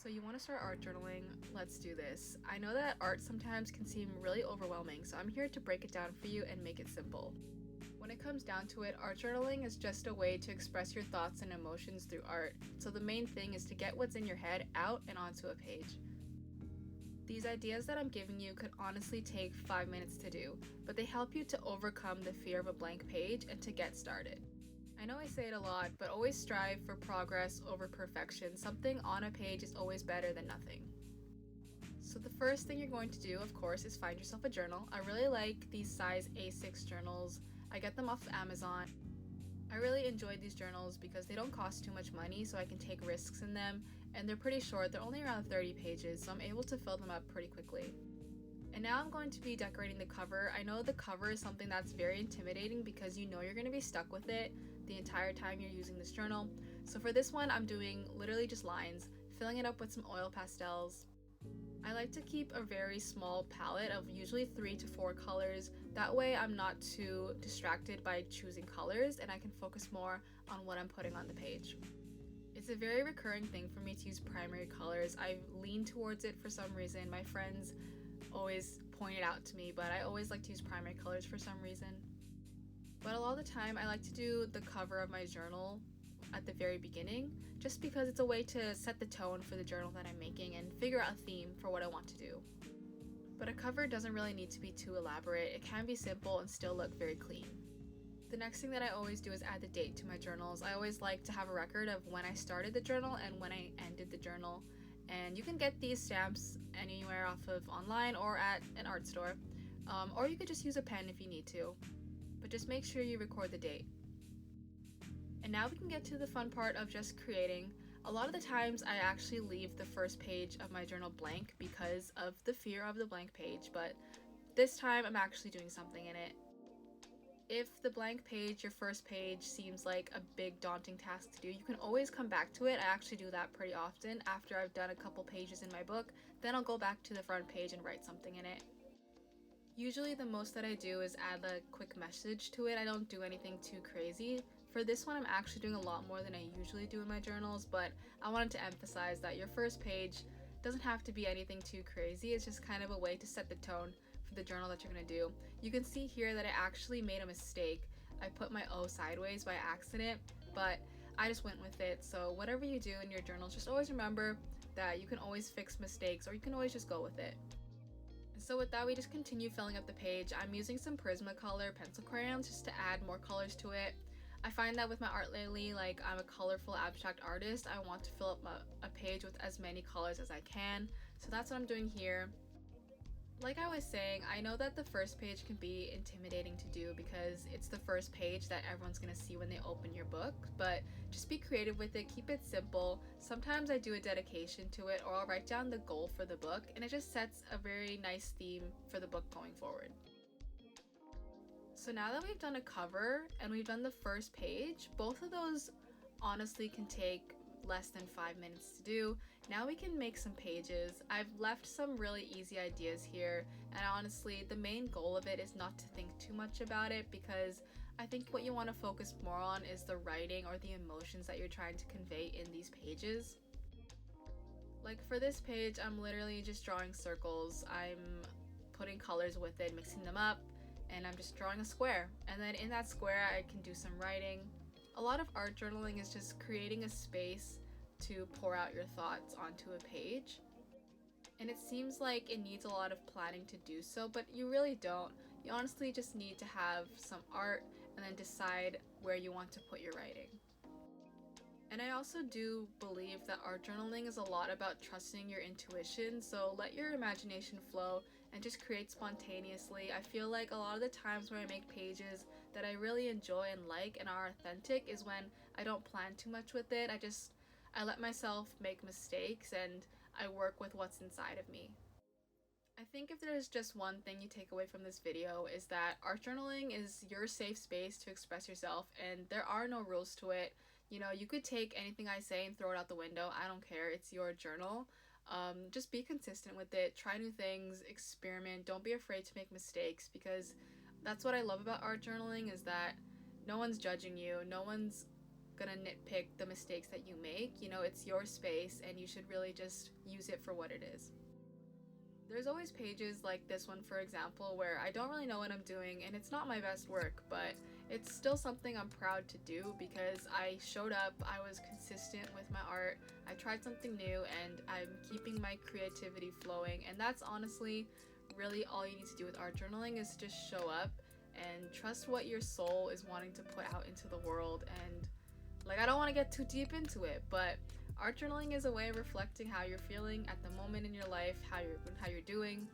So you want to start art journaling? Let's do this. I know that art sometimes can seem really overwhelming, so I'm here to break it down for you and make it simple. When it comes down to it, art journaling is just a way to express your thoughts and emotions through art. So the main thing is to get what's in your head out and onto a page. These ideas that I'm giving you could honestly take 5 minutes to do, but they help you to overcome the fear of a blank page and to get started. I know I say it a lot, but always strive for progress over perfection. Something on a page is always better than nothing. So the first thing you're going to do, of course, is find yourself a journal. I really like these size A6 journals. I get them off of Amazon. I really enjoyed these journals because they don't cost too much money, so I can take risks in them, and they're pretty short. They're only around 30 pages, so I'm able to fill them up pretty quickly. And now I'm going to be decorating the cover. I know the cover is something that's very intimidating because you know you're going to be stuck with it the entire time you're using this journal. So for this one, I'm doing literally just lines, filling it up with some oil pastels. I like to keep a very small palette of usually 3 to 4 colors. That way I'm not too distracted by choosing colors and I can focus more on what I'm putting on the page. It's a very recurring thing for me to use primary colors. I lean towards it for some reason. My friends always point it out to me, but I always like to use primary colors for some reason. But a lot of the time I like to do the cover of my journal at the very beginning, just because it's a way to set the tone for the journal that I'm making and figure out a theme for what I want to do. But a cover doesn't really need to be too elaborate. It can be simple and still look very clean. The next thing that I always do is add the date to my journals. I always like to have a record of when I started the journal and when I ended the journal. And you can get these stamps anywhere off of online or at an art store. Or you could just use a pen if you need to. But just make sure you record the date. And now we can get to the fun part of just creating. A lot of the times I actually leave the first page of my journal blank because of the fear of the blank page, but this time I'm actually doing something in it. If the blank page, your first page, seems like a big daunting task to do, you can always come back to it. I actually do that pretty often. After I've done a couple pages in my book, then I'll go back to the front page and write something in it. Usually the most that I do is add a quick message to it. I don't do anything too crazy. For this one, I'm actually doing a lot more than I usually do in my journals, but I wanted to emphasize that your first page doesn't have to be anything too crazy. It's just kind of a way to set the tone for the journal that you're gonna do. You can see here that I actually made a mistake. I put my O sideways by accident, but I just went with it. So whatever you do in your journals, just always remember that you can always fix mistakes or you can always just go with it. So with that, we just continue filling up the page. I'm using some Prismacolor pencil crayons just to add more colors to it. I find that with my art lately, like I'm a colorful abstract artist, I want to fill up a page with as many colors as I can. So that's what I'm doing here. Like I was saying, I know that the first page can be intimidating to do because it's the first page that everyone's gonna see when they open your book, but just be creative with it, keep it simple. Sometimes I do a dedication to it or I'll write down the goal for the book and it just sets a very nice theme for the book going forward. So now that we've done a cover and we've done the first page, both of those honestly can take less than 5 minutes to do. Now we can make some pages. I've left some really easy ideas here, and honestly the main goal of it is not to think too much about it because I think what you want to focus more on is the writing or the emotions that you're trying to convey in these pages. Like for this page, I'm literally just drawing circles. I'm putting colors with it, mixing them up, and I'm just drawing a square. And then in that square I can do some writing. A lot of art journaling is just creating a space to pour out your thoughts onto a page. And it seems like it needs a lot of planning to do so, but you really don't. You honestly just need to have some art and then decide where you want to put your writing. And I also do believe that art journaling is a lot about trusting your intuition, so let your imagination flow and just create spontaneously. I feel like a lot of the times where I make pages that I really enjoy and like and are authentic is when I don't plan too much with it. I let myself make mistakes and I work with what's inside of me. I think if there's just one thing you take away from this video is that art journaling is your safe space to express yourself and there are no rules to it. You know, you could take anything I say and throw it out the window. I don't care. It's your journal. Just be consistent with it. Try new things. Experiment. Don't be afraid to make mistakes because that's what I love about art journaling is that no one's judging you. No one's gonna nitpick the mistakes that you make. You know, it's your space and you should really just use it for what it is. There's always pages like this one, for example, where I don't really know what I'm doing and it's not my best work, but it's still something I'm proud to do because I showed up, I was consistent with my art, I tried something new, and I'm keeping my creativity flowing. And that's honestly really all you need to do with art journaling, is just show up and trust what your soul is wanting to put out into the world. And like, I don't want to get too deep into it, but art journaling is a way of reflecting how you're feeling at the moment in your life, how you're doing.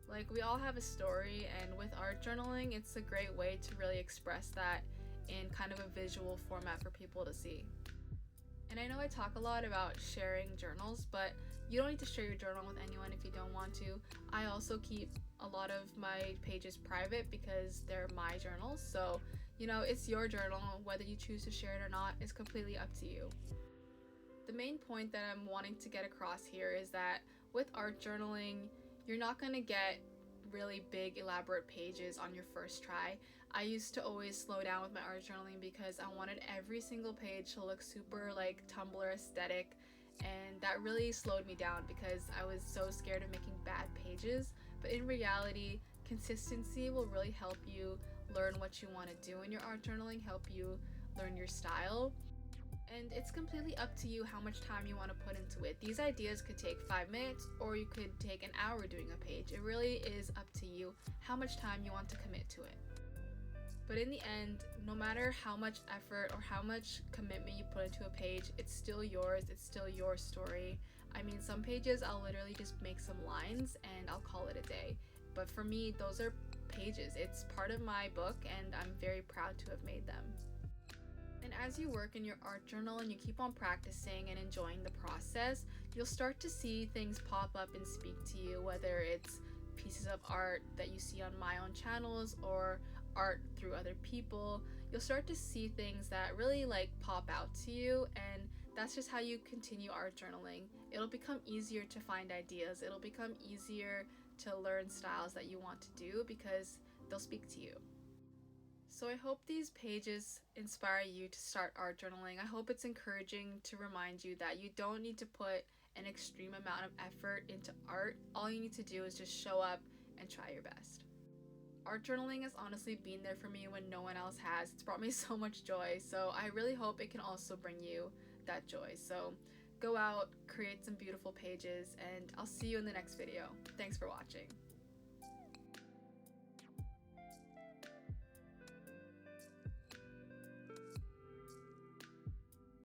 Like, we all have a story, and with art journaling, it's a great way to really express that in kind of a visual format for people to see. And I know I talk a lot about sharing journals, but you don't need to share your journal with anyone if you don't want to. I also keep a lot of my pages private because they're my journals. So, you know, it's your journal. Whether you choose to share it or not is completely up to you. The main point that I'm wanting to get across here is that with art journaling, you're not going to get really big elaborate pages on your first try. I used to always slow down with my art journaling because I wanted every single page to look super like Tumblr aesthetic, and that really slowed me down because I was so scared of making bad pages. But in reality, consistency will really help you learn what you want to do in your art journaling, help you learn your style. And it's completely up to you how much time you want to put into it. These ideas could take 5 minutes, or you could take an hour doing a page. It really is up to you how much time you want to commit to it. But in the end, no matter how much effort or how much commitment you put into a page, it's still yours, it's still your story. I mean, some pages I'll literally just make some lines and I'll call it a day. But for me, those are pages. It's part of my book and I'm very proud to have made them. And as you work in your art journal and you keep on practicing and enjoying the process, you'll start to see things pop up and speak to you, whether it's pieces of art that you see on my own channels or art through other people. You'll start to see things that really like pop out to you, and that's just how you continue art journaling. It'll become easier to find ideas. It'll become easier to learn styles that you want to do because they'll speak to you. So I hope these pages inspire you to start art journaling. I hope it's encouraging to remind you that you don't need to put an extreme amount of effort into art. All you need to do is just show up and try your best. Art journaling has honestly been there for me when no one else has. It's brought me so much joy, so I really hope it can also bring you that joy. So go out, create some beautiful pages, and I'll see you in the next video. Thanks for watching.